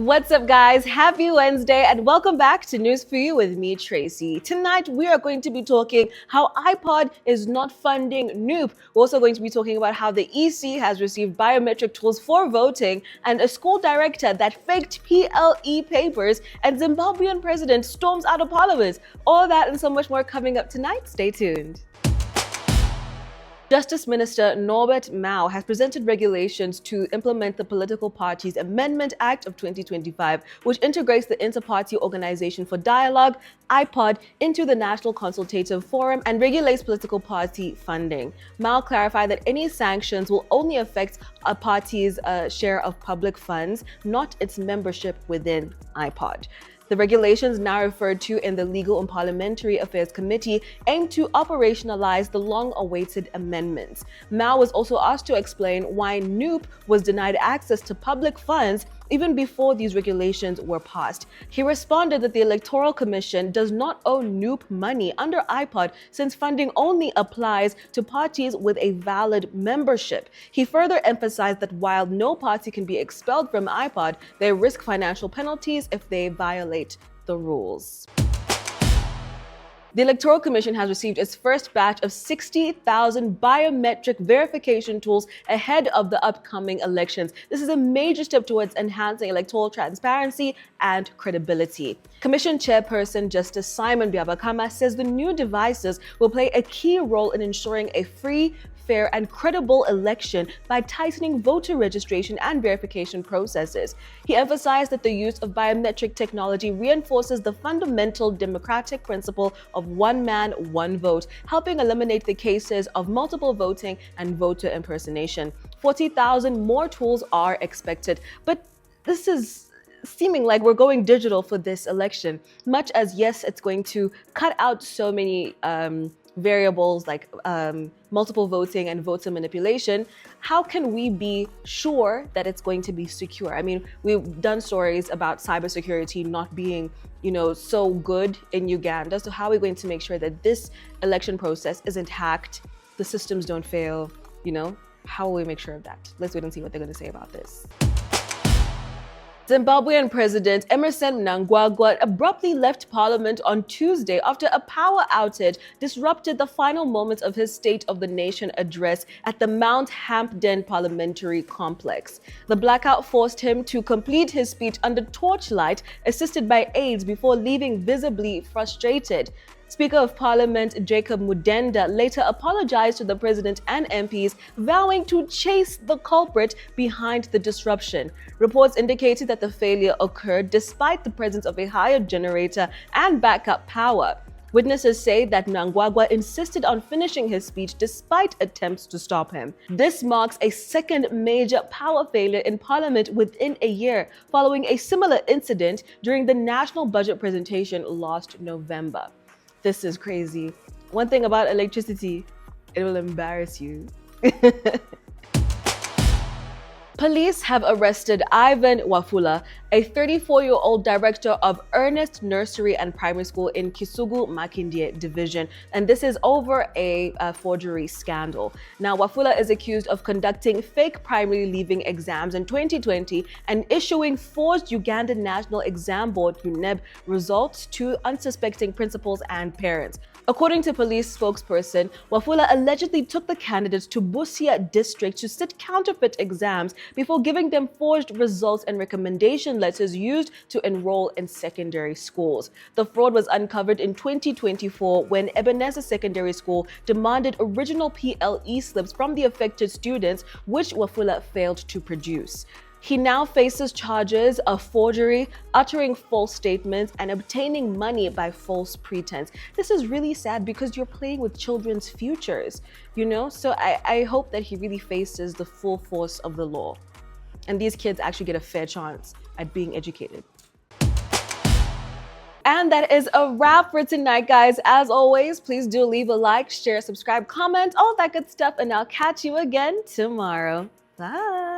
What's up, guys? Happy Wednesday and welcome back to News for You with me, Tracy. Tonight, we are going to be talking how IPOD is not funding NUP. We're also going to be talking about how the EC has received biometric tools for voting and a school director that faked PLE papers and Zimbabwean president storms out of parliament. All that and so much more coming up tonight. Stay tuned. Justice Minister Norbert Mao has presented regulations to implement the Political Parties Amendment Act of 2025, which integrates the Inter-Party Organization for Dialogue, IPOD, into the National Consultative Forum and regulates political party funding. Mao clarified that any sanctions will only affect a party's share of public funds, not its membership within IPOD. The regulations now referred to in the Legal and Parliamentary Affairs Committee aim to operationalize the long-awaited amendments. Mao was also asked to explain why NUP was denied access to public funds even before these regulations were passed. He responded that the Electoral Commission does not owe NUP money under IPOD since funding only applies to parties with a valid membership. He further emphasized that while no party can be expelled from IPOD, they risk financial penalties if they violate the rules. The Electoral Commission has received its first batch of 60,000 biometric verification tools ahead of the upcoming elections. This is a major step towards enhancing electoral transparency and credibility. Commission Chairperson Justice Simon Byabakama says the new devices will play a key role in ensuring a free, fair and credible election by tightening voter registration and verification processes. He emphasized that the use of biometric technology reinforces the fundamental democratic principle of one man, one vote, helping eliminate the cases of multiple voting and voter impersonation. 40,000 more tools are expected, but this is seeming like we're going digital for this election. Much as, yes, it's going to cut out so many variables like multiple voting and voter manipulation, how can we be sure that it's going to be secure? I mean, we've done stories about cybersecurity not being, so good in Uganda. So how are we going to make sure that this election process isn't hacked, the systems don't fail, How will we make sure of that? Let's wait and see what they're going to say about this. Zimbabwean President Emmerson Mnangagwa abruptly left parliament on Tuesday after a power outage disrupted the final moments of his State of the Nation address at the Mount Hampden Parliamentary Complex. The blackout forced him to complete his speech under torchlight, assisted by aides, before leaving visibly frustrated. Speaker of Parliament Jacob Mudenda later apologized to the president and MPs, vowing to chase the culprit behind the disruption. Reports indicated that the failure occurred despite the presence of a hired generator and backup power. Witnesses say that Mnangagwa insisted on finishing his speech despite attempts to stop him. This marks a second major power failure in Parliament within a year, following a similar incident during the national budget presentation last November. This is crazy. One thing about electricity, it will embarrass you. Police have arrested Ivan Wafula, a 34-year-old director of Ernest Nursery and Primary School in Kisugu Makindye Division, and this is over a forgery scandal. Now, Wafula is accused of conducting fake primary leaving exams in 2020 and issuing forged Ugandan National Exam Board (UNEB) results to unsuspecting principals and parents. According to police spokesperson, Wafula allegedly took the candidates to Busia district to sit counterfeit exams before giving them forged results and recommendation letters used to enroll in secondary schools. The fraud was uncovered in 2024 when Ebenezer Secondary School demanded original PLE slips from the affected students, which Wafula failed to produce. He now faces charges of forgery, uttering false statements, and obtaining money by false pretense. This is really sad because you're playing with children's futures, So I hope that he really faces the full force of the law. And these kids actually get a fair chance at being educated. And that is a wrap for tonight, guys. As always, please do leave a like, share, subscribe, comment, all that good stuff, and I'll catch you again tomorrow. Bye.